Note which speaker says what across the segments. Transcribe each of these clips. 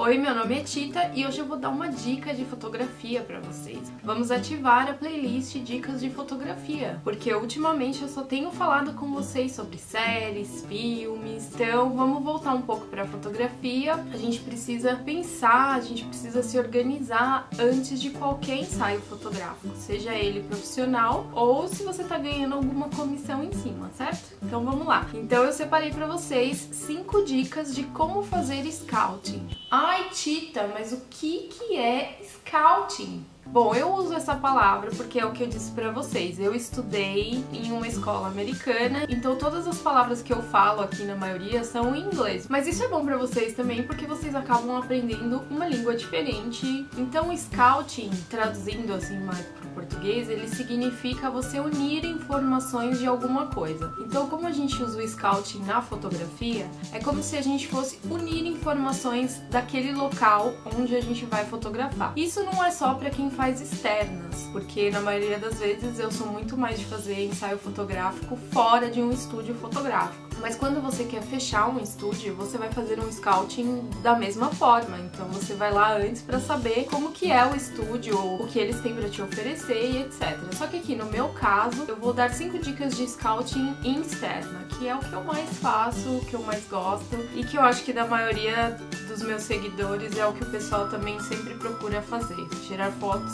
Speaker 1: Oi, meu nome é Tita e hoje eu vou dar uma dica de fotografia pra vocês. Vamos ativar a playlist Dicas de Fotografia, porque ultimamente eu só tenho falado com vocês sobre séries, filmes, então vamos voltar um pouco pra fotografia. A gente precisa pensar, a gente precisa se organizar antes de qualquer ensaio fotográfico, seja ele profissional ou se você tá ganhando alguma comissão em cima, certo? Então vamos lá. Então eu separei pra vocês 5 dicas de como fazer scouting. Ai, Tita, mas o que é scouting? Bom, eu uso essa palavra porque é o que eu disse pra vocês. Eu estudei em uma escola americana, então todas as palavras que eu falo aqui na maioria são em inglês. Mas isso é bom pra vocês também porque vocês acabam aprendendo uma língua diferente. Então, scouting, traduzindo assim mais pro português, ele significa você unir informações de alguma coisa. Então, como a gente usa o scouting na fotografia, é como se a gente fosse unir informações daquele local onde a gente vai fotografar. Isso não é só pra quem faz externas, porque na maioria das vezes eu sou muito mais de fazer ensaio fotográfico fora de um estúdio fotográfico. Mas quando você quer fechar um estúdio, você vai fazer um scouting da mesma forma. Então você vai lá antes para saber como que é o estúdio, o que eles têm para te oferecer e etc. Só que aqui no meu caso, eu vou dar 5 dicas de scouting externa, que é o que eu mais faço, o que eu mais gosto e que eu acho que da maioria dos meus seguidores é o que o pessoal também sempre procura fazer, tirar fotos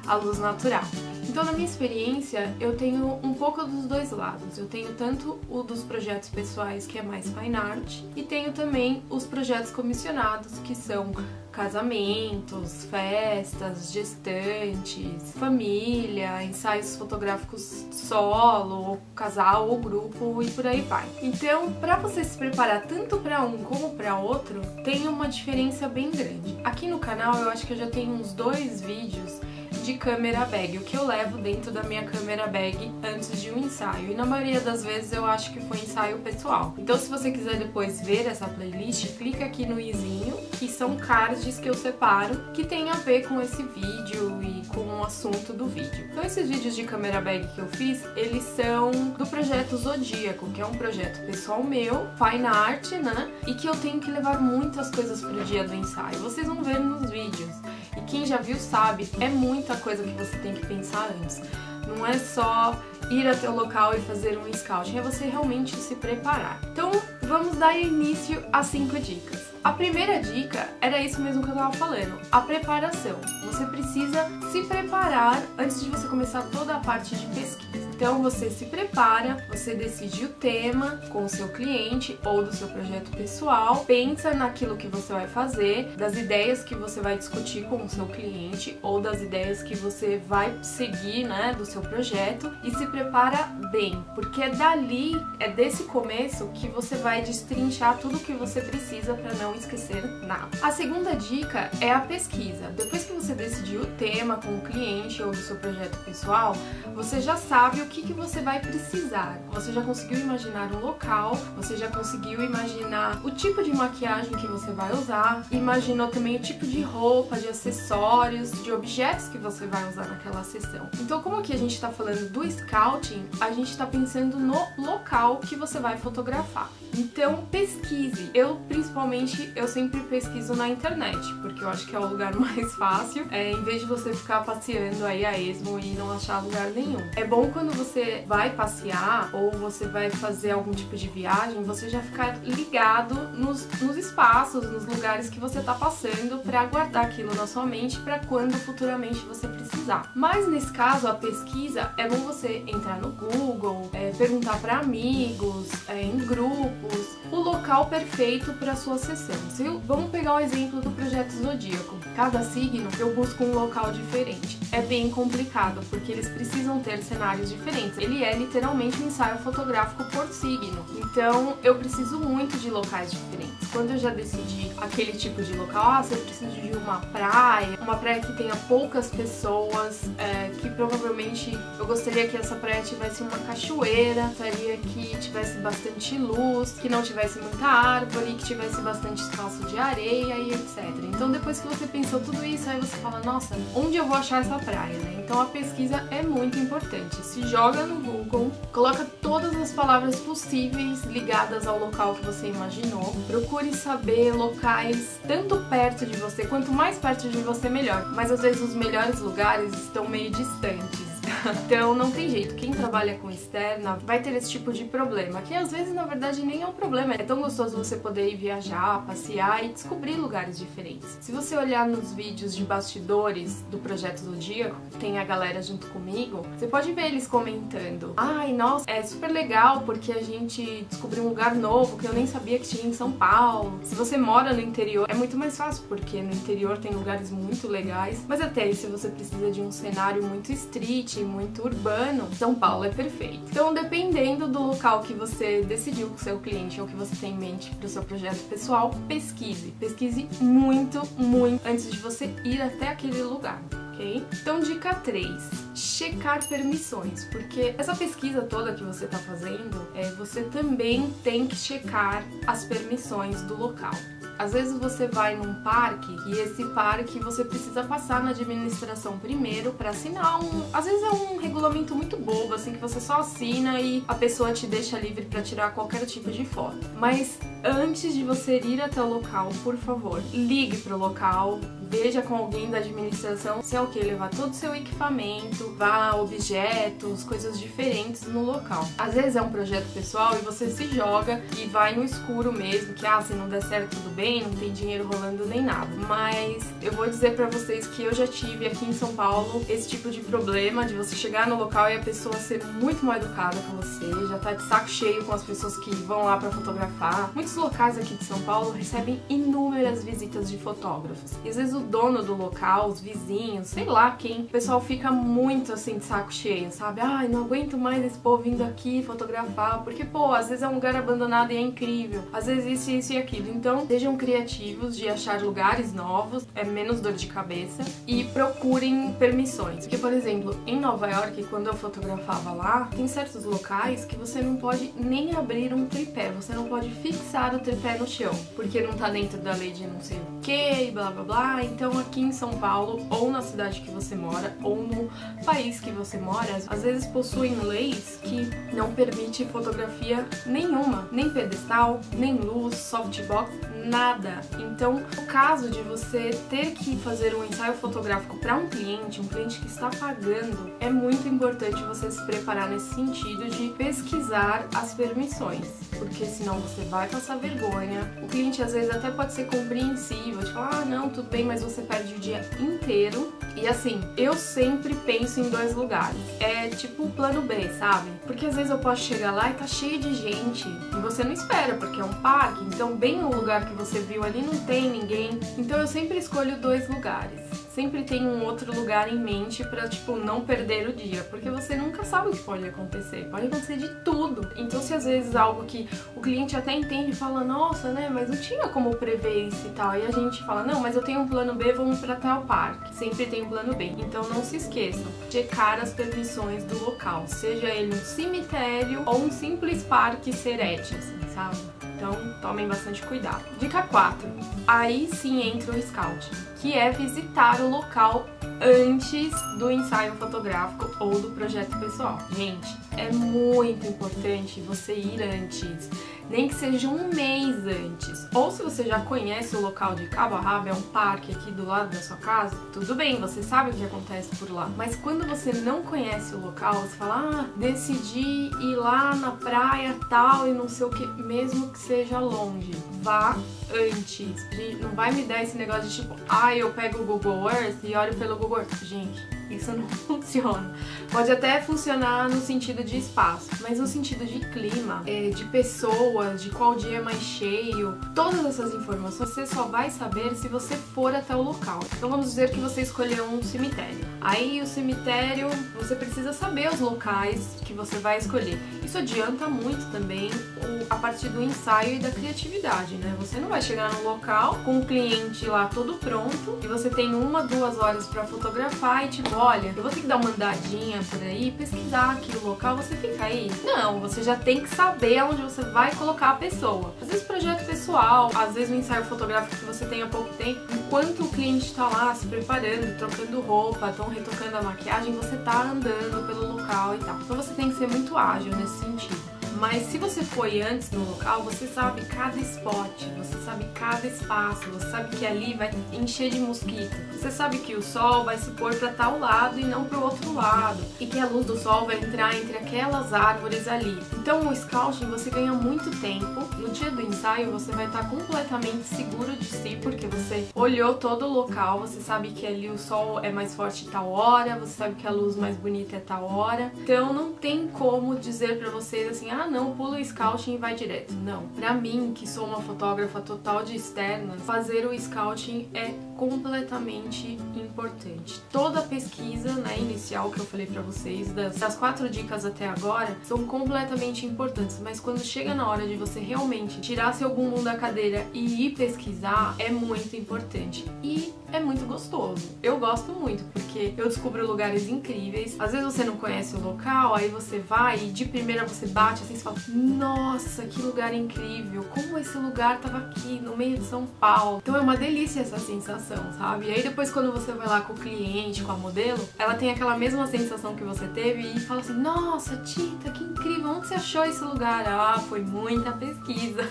Speaker 1: à luz natural. Então, na minha experiência, eu tenho um pouco dos dois lados. Eu tenho tanto o dos projetos pessoais, que é mais fine art, e tenho também os projetos comissionados, que são casamentos, festas, gestantes, família, ensaios fotográficos solo, casal ou grupo e por aí vai. Então, para você se preparar tanto para um como para outro, tem uma diferença bem grande. Aqui no canal eu acho que eu já tenho uns 2 vídeos de câmera bag, o que eu levo dentro da minha câmera bag antes de um ensaio. E na maioria das vezes eu acho que foi ensaio pessoal. Então se você quiser depois ver essa playlist, clica aqui no izinho, que são cards que eu separo, que tem a ver com esse vídeo e com o assunto do vídeo. Então esses vídeos de câmera bag que eu fiz, eles são do projeto Zodíaco, que é um projeto pessoal meu, fine art, né? E que eu tenho que levar muitas coisas pro dia do ensaio. Vocês vão ver nos vídeos. E quem já viu sabe, é muita coisa que você tem que pensar antes. Não é só ir até o local e fazer um scouting, é você realmente se preparar. Então, vamos dar início às 5 dicas. A primeira dica era isso mesmo que eu tava falando, a preparação. Você precisa se preparar antes de você começar toda a parte de pesquisa. Então você se prepara, você decide o tema com o seu cliente ou do seu projeto pessoal, pensa naquilo que você vai fazer, das ideias que você vai discutir com o seu cliente ou das ideias que você vai seguir, né, do seu projeto e se prepara bem, porque é dali, é desse começo que você vai destrinchar tudo que você precisa para não esquecer nada. A segunda dica é a pesquisa. Depois que você decidiu o tema com o cliente ou do seu projeto pessoal, você já sabe o que você vai precisar. Você já conseguiu imaginar um local, você já conseguiu imaginar o tipo de maquiagem que você vai usar, imaginou também o tipo de roupa, de acessórios, de objetos que você vai usar naquela sessão. Então, como aqui a gente está falando do scouting, a gente está pensando no local que você vai fotografar. Então, pesquise. Principalmente, eu sempre pesquiso na internet, porque eu acho que é o lugar mais fácil, em vez de você ficar passeando aí a esmo e não achar lugar nenhum. É bom quando você vai passear ou você vai fazer algum tipo de viagem, você já ficar ligado nos espaços, nos lugares que você tá passando para guardar aquilo na sua mente para quando futuramente você precisar. Mas nesse caso, a pesquisa, é bom você entrar no Google, perguntar para amigos, em grupos, o local perfeito para sua sessão. Vamos pegar o exemplo do projeto Zodíaco. Cada signo eu busco um local diferente. É bem complicado, porque eles precisam ter cenários diferentes. Ele é literalmente um ensaio fotográfico por signo. Então, eu preciso muito de locais diferentes. Quando eu já decidi aquele tipo de local, se eu preciso de uma praia, uma praia que tenha poucas pessoas, que provavelmente eu gostaria que essa praia tivesse uma cachoeira, gostaria que tivesse bastante luz, que não tivesse muita árvore, que tivesse bastante espaço de areia e etc. Então depois que você pensou tudo isso, aí você fala, nossa, onde eu vou achar essa praia, né? Então a pesquisa é muito importante. Se joga no Google, coloca todas as palavras possíveis ligadas ao local que você imaginou, procure saber locais tanto perto de você, quanto mais perto de você melhor, mas às vezes os melhores lugares estão meio distantes. Então não tem jeito, quem trabalha com externa vai ter esse tipo de problema, que às vezes na verdade nem é um problema, é tão gostoso você poder ir viajar, passear e descobrir lugares diferentes. Se você olhar nos vídeos de bastidores do Projeto Zodíaco, tem a galera junto comigo, você pode ver eles comentando, ai nossa, é super legal porque a gente descobriu um lugar novo que eu nem sabia que tinha em São Paulo. Se você mora no interior é muito mais fácil, porque no interior tem lugares muito legais, mas até aí se você precisa de um cenário muito street, muito urbano, São Paulo é perfeito. Então, dependendo do local que você decidiu com o seu cliente ou que você tem em mente para o seu projeto pessoal, pesquise. Pesquise muito, muito antes de você ir até aquele lugar. Okay? Então, dica 3, checar permissões, porque essa pesquisa toda que você está fazendo, você também tem que checar as permissões do local. Às vezes você vai num parque e esse parque você precisa passar na administração primeiro para assinar às vezes é um regulamento muito bobo, assim, que você só assina e a pessoa te deixa livre para tirar qualquer tipo de foto. Mas antes de você ir até o local, por favor, ligue pro local, veja com alguém da administração se é ok levar todo o seu equipamento, vá objetos, coisas diferentes no local. Às vezes é um projeto pessoal e você se joga e vai no escuro mesmo, que se não der certo tudo bem, não tem dinheiro rolando nem nada. Mas eu vou dizer pra vocês que eu já tive aqui em São Paulo esse tipo de problema de você chegar no local e a pessoa ser muito mal educada com você, já tá de saco cheio com as pessoas que vão lá pra fotografar. Muitos locais aqui de São Paulo recebem inúmeras visitas de fotógrafos. E às vezes o dono do local, os vizinhos, sei lá quem, o pessoal fica muito assim de saco cheio, sabe? Ai, não aguento mais esse povo vindo aqui fotografar, porque pô, às vezes é um lugar abandonado e é incrível, às vezes isso e aquilo. Então sejam criativos de achar lugares novos, é menos dor de cabeça, e procurem permissões. Porque, por exemplo, em Nova York, quando eu fotografava lá, tem certos locais que você não pode nem abrir um tripé, você não pode fixar o tripé no chão, porque não tá dentro da lei de não sei o que, e blá blá blá. Então aqui em São Paulo, ou na cidade que você mora, ou no país que você mora, às vezes possuem leis que não permitem fotografia nenhuma, nem pedestal, nem luz, softbox, nada. Então, no caso de você ter que fazer um ensaio fotográfico para um cliente que está pagando, é muito importante você se preparar nesse sentido de pesquisar as permissões, porque senão você vai passar vergonha. O cliente às vezes até pode ser compreensivo, de falar, não, tudo bem, mas você perde o dia inteiro. E assim, eu sempre penso em 2 lugares. É tipo o plano B, sabe? Porque às vezes eu posso chegar lá e tá cheio de gente e você não espera, porque é um parque, então bem no lugar que você viu ali não tem ninguém. Então eu sempre escolho 2 lugares. Sempre tem um outro lugar em mente pra, tipo, não perder o dia, porque você nunca sabe o que pode acontecer de tudo. Então se às vezes algo que o cliente até entende e fala, nossa, né, mas não tinha como prever isso e tal, e a gente fala, não, mas eu tenho um plano B, vamos pra tal parque. Sempre tem um plano B. Então não se esqueçam, checar as permissões do local, seja ele um cemitério ou um simples parque serete, assim, sabe? Então tomem bastante cuidado. Dica 4. Aí sim entra o scouting, que é visitar o local antes do ensaio fotográfico ou do projeto pessoal. Gente, é muito importante você ir antes, nem que seja um mês antes. Ou se você já conhece o local de cabo a rabo, é um parque aqui do lado da sua casa, tudo bem, você sabe o que acontece por lá. Mas quando você não conhece o local, você fala, decidi ir lá na praia tal e não sei o que, mesmo que seja longe, vá antes. Não vai me dar esse negócio de tipo, eu pego o Google Earth e olho pelo Google Earth. Gente, isso não funciona. Pode até funcionar no sentido de espaço, mas no sentido de clima, de pessoas, de qual dia é mais cheio, todas essas informações você só vai saber se você for até o local. Então vamos dizer que você escolheu um cemitério. Aí o cemitério, você precisa saber os locais que você vai escolher. Isso adianta muito também a partir do ensaio e da criatividade, né? Você não vai chegar no local com o cliente lá todo pronto e você tem 1, 2 horas pra fotografar e tipo, olha, eu vou ter que dar uma andadinha por aí, pesquisar aqui o local, você fica aí. Não, você já tem que saber onde você vai colocar a pessoa. Às vezes projeto pessoal, às vezes um ensaio fotográfico que você tem há pouco tempo, enquanto o cliente tá lá se preparando, trocando roupa, estão retocando a maquiagem, você tá andando pelo local e tal. Então você tem que ser muito ágil nesse sentido. Mas se você foi antes no local, você sabe cada spot, você sabe cada espaço, você sabe que ali vai encher de mosquito. Você sabe que o sol vai se pôr para tal lado e não para o outro lado. E que a luz do sol vai entrar entre aquelas árvores ali. Então o scouting você ganha muito tempo. No dia do ensaio você vai estar completamente seguro de si, porque você olhou todo o local, você sabe que ali o sol é mais forte tal hora, você sabe que a luz mais bonita é tal hora. Então não tem como dizer para vocês assim, ah não, pula o scouting e vai direto. Não. Pra mim, que sou uma fotógrafa total de externas, fazer o scouting é completamente importante. Toda a pesquisa, né, inicial que eu falei pra vocês, das 4 dicas até agora, são completamente importantes, mas quando chega na hora de você realmente tirar seu bumbum da cadeira e ir pesquisar, é muito importante. E é muito gostoso. Eu gosto muito, porque eu descubro lugares incríveis. Às vezes você não conhece o local, aí você vai e de primeira você bate assim e fala, nossa, que lugar incrível, como esse lugar tava aqui no meio de São Paulo. Então é uma delícia essa sensação, sabe? E aí depois quando você vai lá com o cliente, com a modelo, ela tem aquela mesma sensação que você teve e fala assim, nossa, Tita, que incrível, onde você achou esse lugar? Ah, foi muita pesquisa,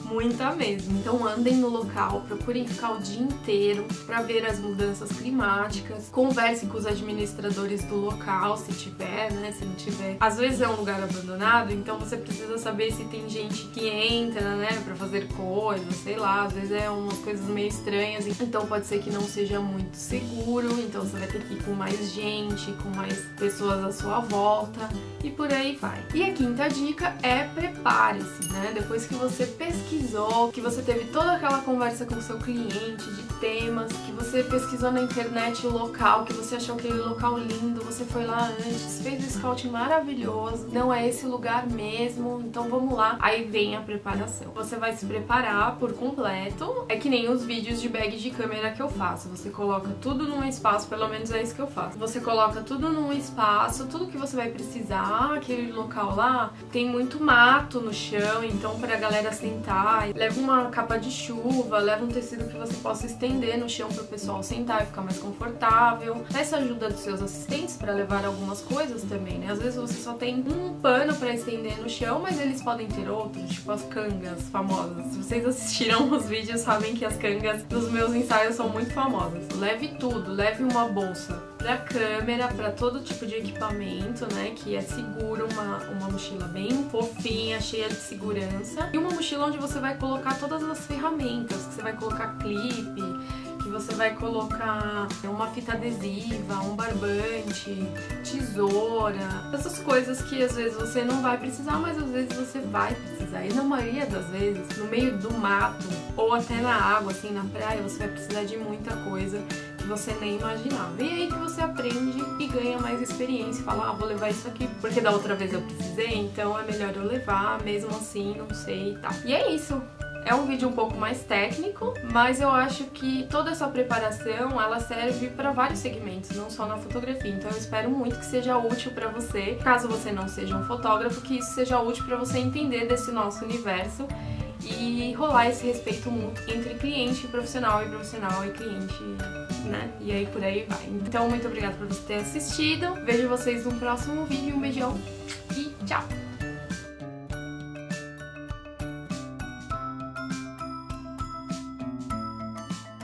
Speaker 1: muita mesmo. Então andem no local, procurem ficar o dia inteiro pra ver as mudanças climáticas, converse com os administradores do local, se tiver, né, se não tiver. Às vezes é um lugar abandonado, então você precisa saber se tem gente que entra, né, pra fazer coisas, sei lá, às vezes é umas coisas meio estranhas, então pode ser que não seja muito seguro, então você vai ter que ir com mais gente, com mais pessoas à sua volta e por aí vai. E a quinta dica é prepare-se, né, depois que você pesquisou, que você teve toda aquela conversa com o seu cliente de temas, que você pesquisou na internet o local, que você achou aquele local lindo, você foi lá antes, fez o scouting maravilhoso, não é esse lugar mesmo, então vamos lá. Aí vem a preparação. Você vai se preparar por completo, é que nem os vídeos de bag de câmera que eu faço, você coloca tudo num espaço, pelo menos é isso que eu faço. Você coloca tudo num espaço, tudo que você vai precisar, aquele local lá tem muito mato no chão, então pra galera sentar, leva uma capa de chuva, leva um tecido que você possa estender no chão pro pessoal sentar e ficar mais confortável. Peça ajuda dos seus assistentes para levar algumas coisas também, né? Às vezes você só tem um pano para estender no chão, mas eles podem ter outros, tipo as cangas famosas. Se vocês assistiram os vídeos, sabem que as cangas dos meus ensaios são muito famosas. Leve tudo, leve uma bolsa pra câmera, pra todo tipo de equipamento, né, que é seguro, uma mochila bem fofinha, cheia de segurança, e uma mochila onde você vai colocar todas as ferramentas, que você vai colocar clipe, que você vai colocar uma fita adesiva, um barbante, tesoura, essas coisas que às vezes você não vai precisar, mas às vezes você vai precisar. E na maioria das vezes, no meio do mato ou até na água, assim, na praia, você vai precisar de muita coisa que você nem imaginava. E aí que você aprende e ganha mais experiência, fala, ah, vou levar isso aqui porque da outra vez eu precisei, então é melhor eu levar, mesmo assim, não sei e tal. E é isso. É um vídeo um pouco mais técnico, mas eu acho que toda essa preparação, ela serve para vários segmentos, não só na fotografia. Então eu espero muito que seja útil para você, caso você não seja um fotógrafo, que isso seja útil para você entender desse nosso universo e rolar esse respeito mútuo entre cliente profissional e cliente, né? E aí por aí vai. Então muito obrigada por você ter assistido. Vejo vocês no próximo vídeo. Um beijão e tchau!